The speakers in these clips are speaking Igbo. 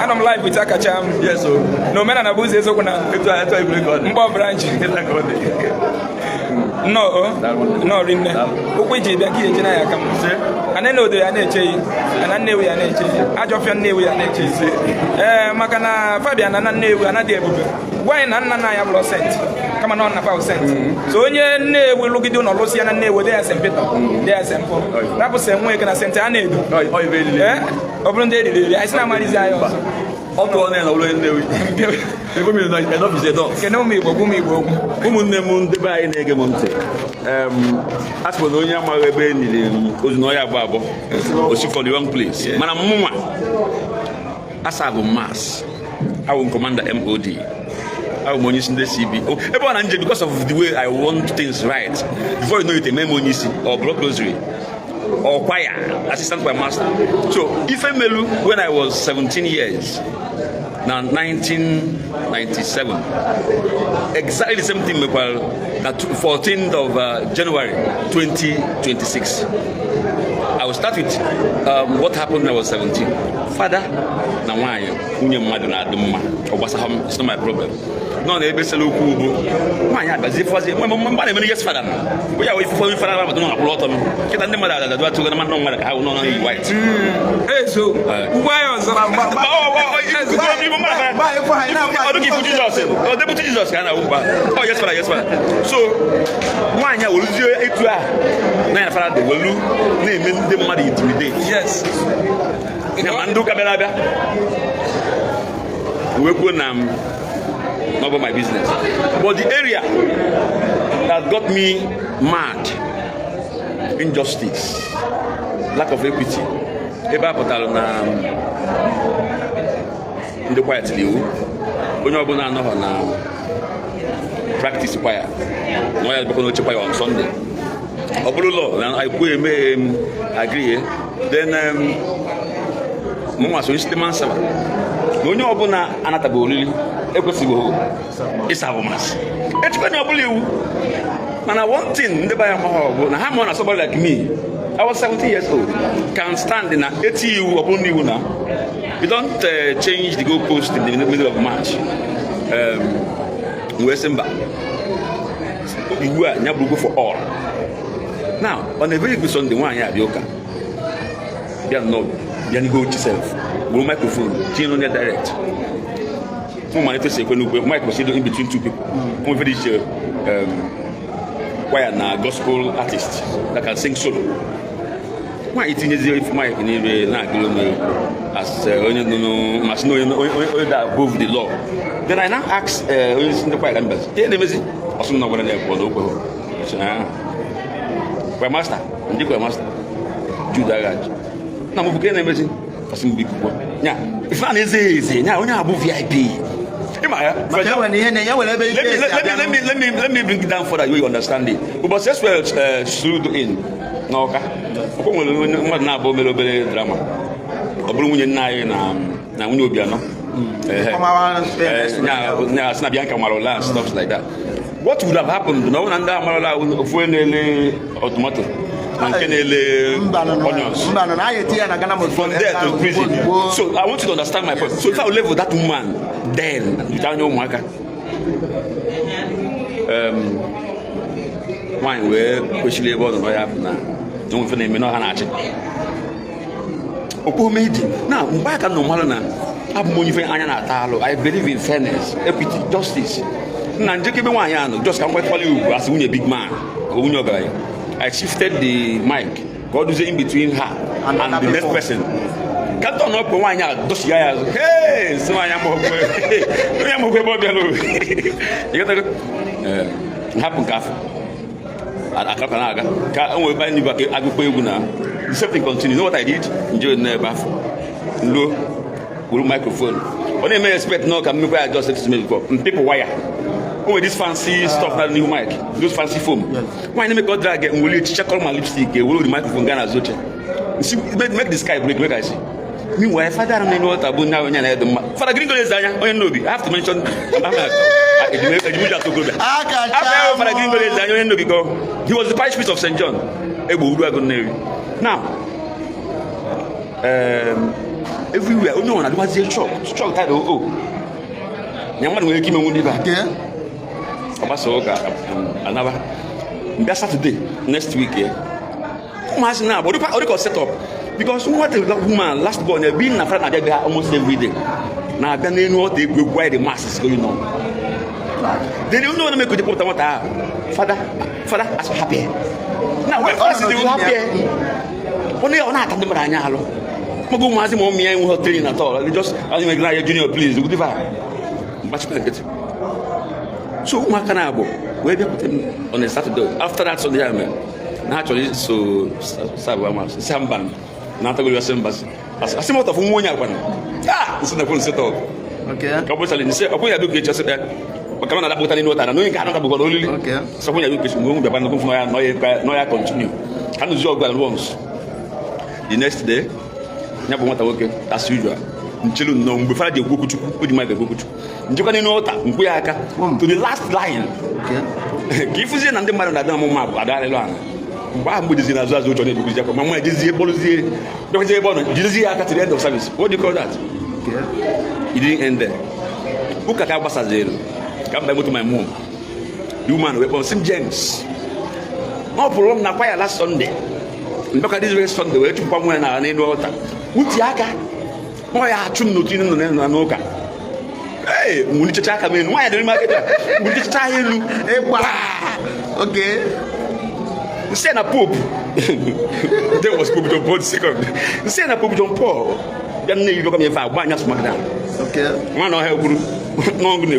And I'm live with Akachaam. Yes, so. No man and Abuzi is open. Mbo branch. No, Rinne. Ukwiji, Becky, and I come. And I know they are nature, and I know we are nature. I just know we are nature. Makana Fabian and I know we are not able. Why none I have lost cent? Come on, about cent. So when you will look at doing a Lucian and they are some people. They are simple. That was the way can I send an aid. Open day, I snap my desire. All to one and all in the women like enough is a dog. Can know me, Bogumi, Woman, the moon, the buy in Egamonte. As for the young Rebellion, was no Babo, or she for the wrong place. Manamuma, as I have a mass, I will command the MOD. I will monitor the CB. Oh, everyone, Angel, because of the way I want things right. Before you know it, a memonisi or block rosary. Or choir, assistant choir master. So, Ifemelu, when I was 17 years, now 1997, exactly the same thing, that 14th of January 2026. I will start with what happened when I was 17. Father, now why? It's not my problem. No, they basically why I was if was my mom yes father. We are for father but not a lot of get the mother that to the man no matter how no white. Hey, so why was Deputy Jesus can oh yes father, yes father. So why I will do it to her. Now father they will name the money intimidate. Yes. Mandu Kabelaga. We go not about my business. But the area that got me mad, injustice, lack of equity. Eba potalona in the quiet liu. Onye obuna no na practice choir. No ya beko no choir on Sunday. Obulu law, I go agree. Then mama so instrument saba. Onye obuna anata go olili. It's our mass. It's going to believe. And one thing, now somebody like me, I was 70 years old, can stand in an 80 year upon you now. You don't change the goalpost in the middle of March. Wesemba. You are Nyabugo for all. Now, on a very good Sunday, one year, Yoka. You are not, you go yourself. Go microphone, chain on your direct. Mike was in between two people. Choir na gospel artist that can sing solo. Why it is if Mike in as must know that above the law. Then I now ask in the choir members, hey, let me see. Also, no one there for choir master, and the choir master, Judah Raj. Now, we can never see. Yeah, if I say, now we have VIP. Let me bring it down for that you understand it. But just well should in. No, okay. Na bo melobele drama. Obulu munye na unyo bia no. Na snabia Kamarola stuff like that. What would have happened? No one under Amarola fuenele automatic. From there to prison. So I want you to understand my point. So if I live with that woman, then without no marker, why we push labor on what happened now? Don't feel me no hanachi. Now, back at no malana. I believe in fairness, equity, justice. Now, just come call you as a big man. I shifted the mic. God was in between her and the next person. Can't turn up one year. Hey, so I am happen calf. At Akapanaga. Can't buy new Agupuna. The same thing continues. You know what I did? Enjoy the bath. Low microphone. What do you expect? No, can I just said to me before? People wire. Oh, this fancy stuff, that new mic, those fancy foam. Yes. Why not make God drag and will you check all my lipstick? Will the microphone Ghana Zoche? See, make the sky break, I see. Meanwhile, Father, I don't know what about now. Father Gringo is there. I have to mention. Father Gringo is there because he was the parish priest of St. John. Now, everywhere. Oh no, I don't want to say shock that oh. Nyamma no eki me wundi ba. Abaso ga another. That Saturday next week here. Mas na, but we set up because what the woman last born been na friend na there almost every day. Now then you know what they why the mass is going on. They don't know make the put what Father as happy. Now when first you happy. Only on that the branya halo. Magu mazi mo mia in hotel at all. They just as you make junior please good vibe. Much better. So makanabo we be put on a Saturday. After that Sunday amen. Naturally so Samban. Not go Sambas. As a matter of one year. It's not going to set up. Okay. Couple of say, "Open your book, just there." But come on, that book no time. No, you cannot go only. Okay. So when you book, you go back no continue. Can you go once? The next day, you want to work as usual. Until no, before the book, you might go to. You can know that to the last line. Okay. If you see and the man that don't map, I don't. Why would you say that? What do you call service? What do you call that? Okay. It didn't end there. Who can come back come back to my mom. You man, we St. James. No problem. Na choir last Sunday. Look at this very Sunday. We took one and I water. Utiaka. Why are you not in the Noka? Hey, Munichaka mean, why do you make it? Okay. Send a poop. There was poop on board second. Send a poop on Paul. Then you come here for 1 year smack down. Okay. Man, I have no good.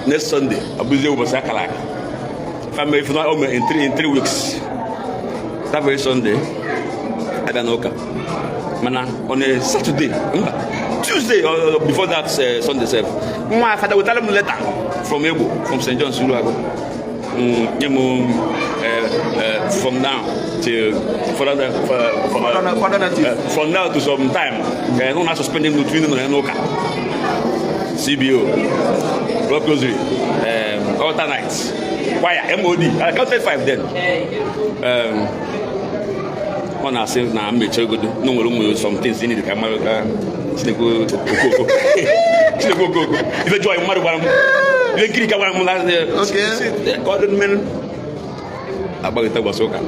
Next Sunday, I'll be over Escalating. Family if not over in 3 weeks. That very Sunday, I don't know. Man, on a Saturday, Tuesday or before that Sunday, my father will tell him a letter from Ebo, from St. John's Suluago. From now till from now to some time, I don't have to spend him between Noka, CBO, Rock Rosary, altar nights, choir, MOD. I counted 5 then. When I say now, I'm a good. No more some things in the camera. If you join Maruam, you can get one last day. Okay, God men about the Tabasoka.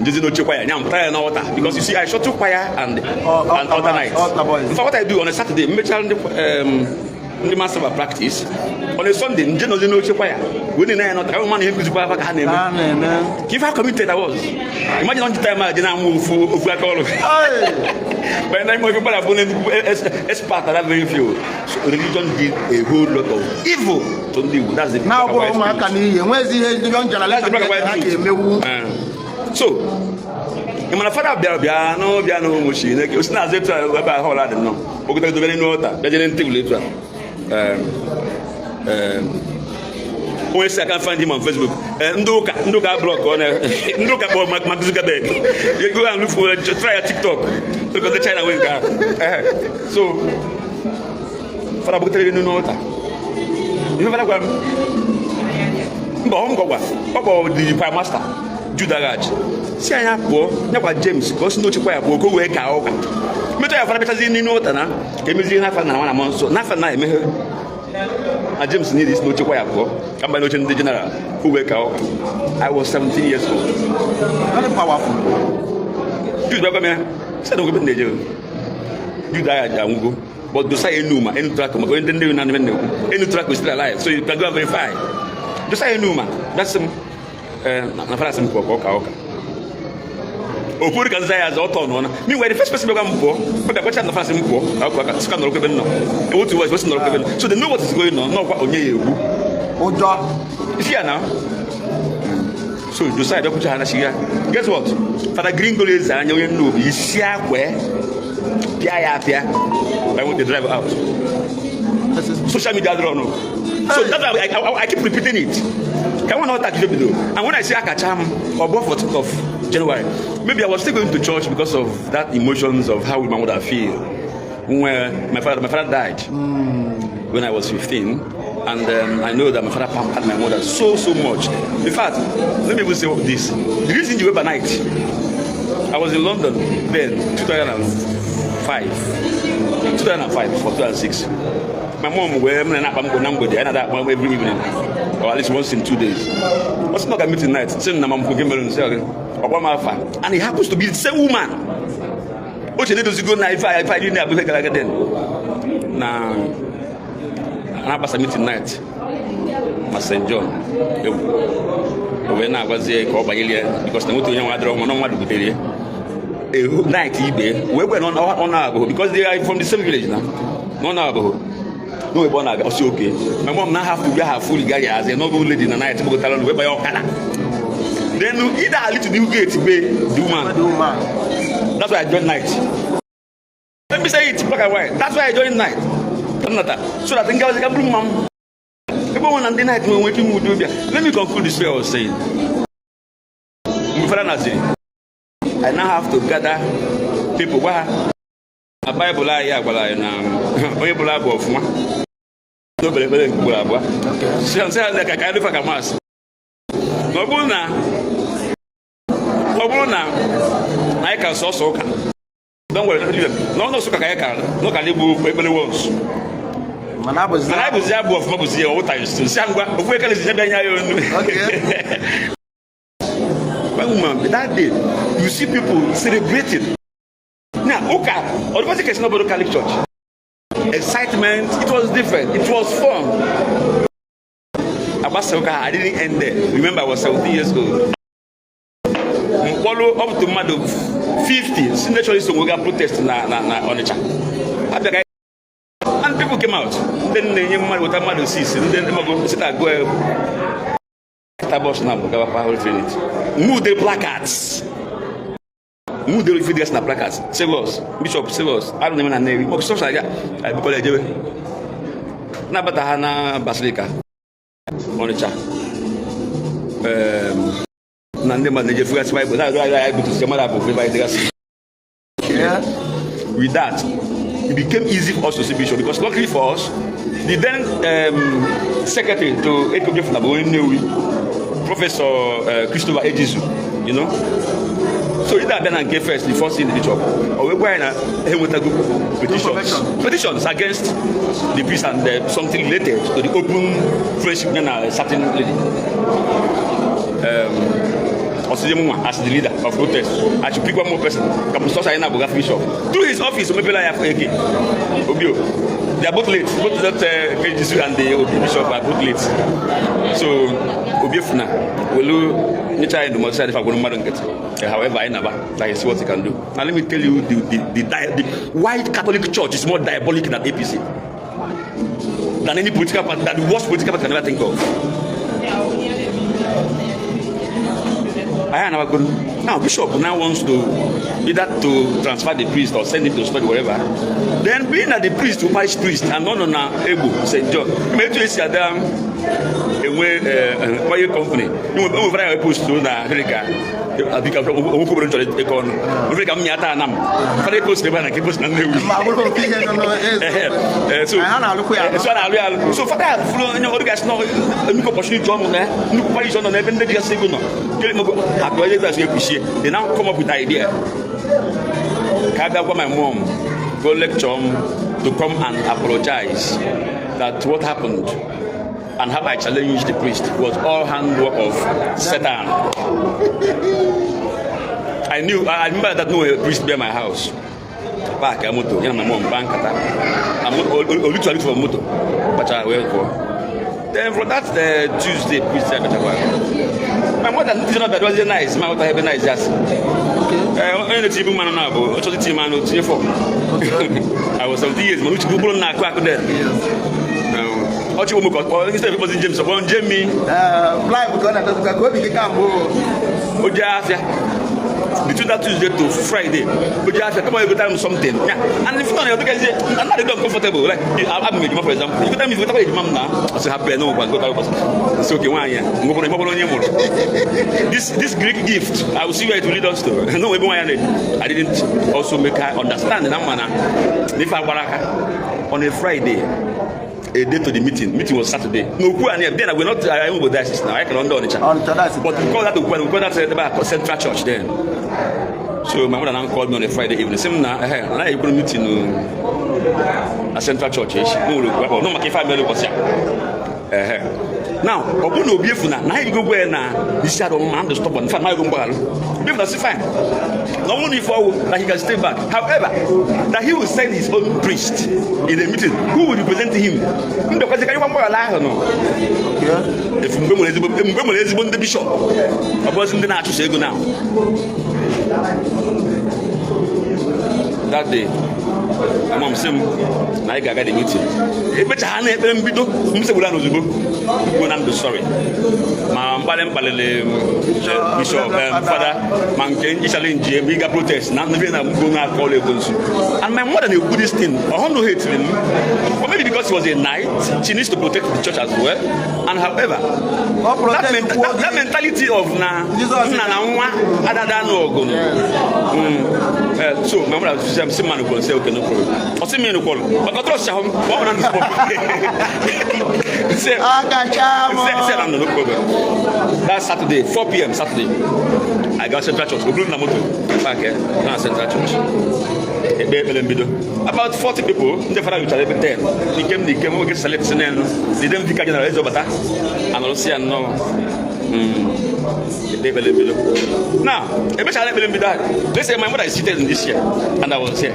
This is not choir. I'm tired now because you see, I shot to choir and other nights. In fact, what I do on a Saturday, the master of practice on a Sunday, generally no choir. We didn't know how many people to have a hand. If I committed, I was. Imagine on the time I didn't move for call. But I'm going to put as part of that very few. So religion did a whole lot of evil to do. That's it. Now, where's the young so, I'm a father of Biano, machine. It's not that I hold out. No, because the very note that didn't think later. When I can find him on Facebook, Ndoka blog on Ndoka Mark Zuckerberg. You go and look for try a TikTok because the China went down. So, for a book, you know that. You never go. Papa, the Prime Master, Judah Raj. See, I have never James, because no choir will go away. Meto ya fara beta zini nota na kemizi na fara na wana monso na fara na emehe a James need this no chekwa yako kamba no chen general who wake up. I was 17 years old. Very powerful. You baba me say don't go be neje you die at Jango but do say enuma enu track mo go ndende na neme enu track is still alive so you can go and verify do say enuma that's na fara sim ko ka Opuri can say as autonomous. Meanwhile, the first person to come for, but the question of the first people, so they know what is going on. Not what on you. Here now. So you decide to put your hand here. Guess what? For the green goalies, and you know, you see where I want to drive out. Social media drone. So that's why I keep repeating it. Can one not touch the video? And when I say Akachaam or both 14th of January, maybe I was still going to church because of that emotions of how my mother feel. When my father died when I was 15, and I know that my father pampered my mother so much. In fact, let me even say this: the reason you were by night, I was in London then, 2005 for 2006. My mom were every evening, or at least once in 2 days. What's not a meeting night? And it happens to be the same woman. What you need to go now if I didn't have like then. Now, I pass a meeting night. My St. John. When I was there, because the motor young had drawn on one night eBay. We went on our because they are from the same village now. No, one are also okay. My mom now have to wear her full guy as a noble lady in the night to go tell by your color. Then either I need to do gate, do man. That's why I joined night. Let me say it black and white. That's why I joined night. So I think I was like a blue mom. Everyone on the night when waiting would do. Let me conclude this way I was saying. I now have to gather people. Why? A Bible I have Bible I of one. Nobody will have one. She said like I can't do a mass. Nobuna, I can saw soca. Don't worry, no soca. No can live everybody wants. And I was there of Mabuzi all times to Sangua. Where is the that day, you see people celebrating. Now, okay, or the is not about Catholic Church. Excitement, it was different, it was fun. I didn't end there. Remember, I was 17 years old. Follow up to Mado 50. Signature is to protest on the chat. And people came out. Then the young man with a Mado 6. And then they go sit and go. Move the placards. Move the figures na placards. Save us. Bishop, save us. I don't even know name. But stuff like that. I be called Ejebe. Na Batahana Basilica. On the chat. With that, it became easy for us to see Bishop because luckily for us, the then secretary to Escalating Professor Christopher Ejizu, you know. So either Ben and Gay first, the first thing the Bishop, or we're going to petitions against the priest and something related to the open friendship with a certain lady. As the leader of protest, I should pick one more person. Bishop through his office. Maybe I have they are both late. Both that Ejizu and the Bishop are both late. So Obiefuna will try to multiply if I want to get. However, I never. That is what he can do. Now let me tell you, the white Catholic Church is more diabolic than APC, than any political party, that the worst political party can ever think of. Now Bishop now wants to either to transfer the priest or send him to study wherever. Then being that the priest to parish priest and not able St. John, maybe you see them a company. You will very push to the America. I think I'm going to take on America. Very close to the bank. So for that, you know, guys know you can push it on there. You can push on even the just signal. They now come up with the idea. My mom go lecture to come and apologize that what happened and how I challenged the priest was all handwork of Satan. I remember that no priest be my house. Back a motor, you know, my mom bank I'm literally for motor, but I went for. Then for that Tuesday, priest said, my mother did not that was nice. My mother had nice just. I was 70 years, but which people not quack there. What you want instead of James upon Jamie, fly with God, between that Tuesday to Friday, but you have to come every time something. Yeah, and if not, you can say, I'm not comfortable. Like, I'm making for example, you tell me if you mom now, I say, happy, no, but it's okay, one year. This Greek gift, I will see where it will lead us to. No, I didn't also make her understand in that manner. If I on a Friday, a day to the meeting. Meeting was Saturday. No, then I will not. I won't go diocese now. I can under on the channel. But we call that the Central Church then. So my mother now called me on a Friday evening. Same now, I you meeting at Central Church. No, my 5 million was now, Obu no beef na you go where na he said man to stop on fact now go beef that's fine. Not only for that he can stay back. However, that he will send his own priest in the meeting who will represent him. Because can you want more alive or no? Yeah. If Mbemo the bishop, I wasn't the natural say go now. That day, my mom said, I got the meeting. But I had a bit of I'm sorry. My Bishop Fada, Mankin, Ishaling, bigger protest. None of them going to call it. And my mother knew Buddhist thing. I don't know hate him. Or maybe because he was a knight, she needs to protect the church as well. And however, that mentality of so my mother said, "I'm man who say okay, no problem." I see me no problem. But I trust him. What man is say Akachaam. No problem. That's Saturday, 4 p.m. Saturday. I got Central Church. We bring the motor back here. Now Central Church. About 40 people. The father which are every 10. They came. We get selected. They didn't pick a general over that. And also no. Now, let's say my mother is seated in this chair, and I was here.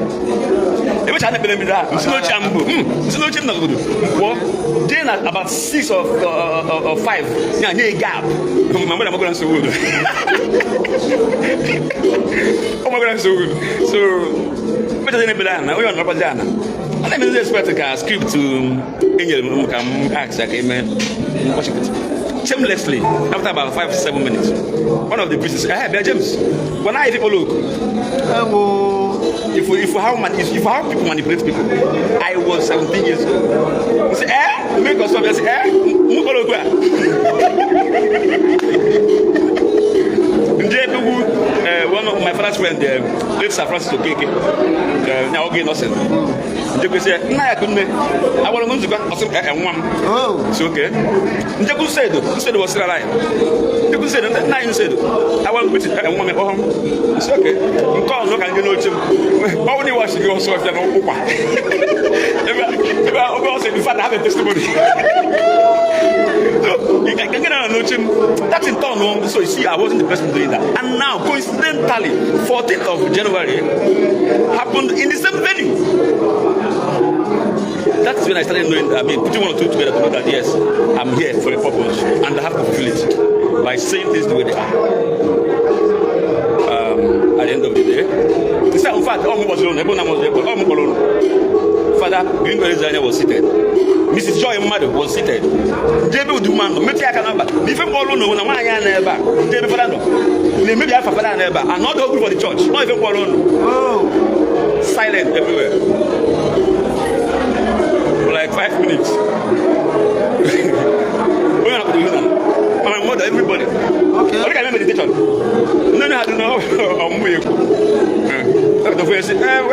Then at about 6 or 5, yeah, a gap. My mother going so good. Oh my God, so good. So, better than a banana. We are not banana. And I mean, expect a script to Angel come ask like amen. Shamelessly, after about 5 to 7 minutes, one of the priests said, "Hey, James, when I people look, if how people manipulate people, I was 17 years old." He said, make us stop." I said, one of my father's friends, late Sir Francis Okeke, now again nothing. They say, "I couldn't. I want to go and one." Oh, it's okay. They said it was still alive. They said, "Nine said, I want to put it and woman home." It's okay. You can't look and you know him. How would you watch the also if you know Opa? If I also if I have a testimony. You can get on him. That's in town home. So you see, I wasn't the person doing that. And now, coincidentally, 14th of January happened in the same venue. That's when I started knowing, putting one or two together to know that yes, I'm here for a purpose and I have to fulfill it by saying things the way they are. At the end of the day, in fact, all was alone, everyone was there, but all alone. Father Green was seated. Mrs. Joy Mother was seated. JB Dumando, maybe I can number. If I'm all alone, when I'm never, JB Fada, maybe I have Fada never, and not all for the church, not even all alone. Oh, silent everywhere. For like 5 minutes. We're not doing that. My mother, everybody. Okay. I remember meditation. No, I don't know. I'm weak. The first thing, well, I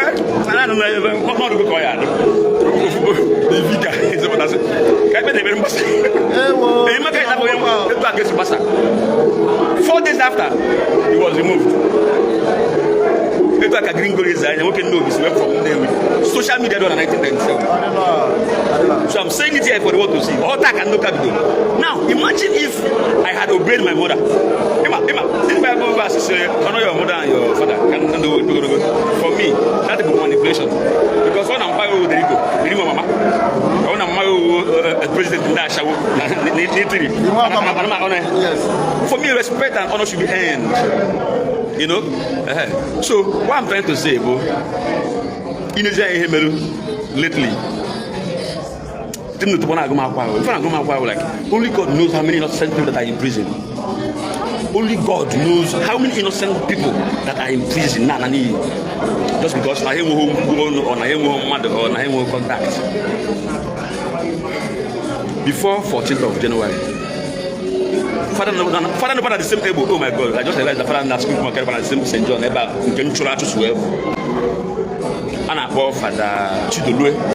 don't know. Not to go quiet. The vicar is what I said. Can't be very much. 4 days after, he was removed. It's like a gringo resign. You can know this web from there. Social media done in 1997. So I'm saying it here for the world to see. All that can look at it. Now, imagine if I had obeyed my mother. Emma, this Bible verse says, honor your mother and your father. Can do it. For me, that's a manipulation. Because when I'm married with the mama, when I'm married with a president in that show, for me, respect and honor should be earned. You know? So, what I'm trying to say, bro, lately, like, only God knows how many innocent people that are in prison. Only God knows how many innocent people that are in prison. Just because I am home or I am home mother or I am home contact. Before 14th of January. Father never at the same table. Oh my God! I just realized the father not school at the same St. John. Never can try to swear. And I bought Father Chidolue.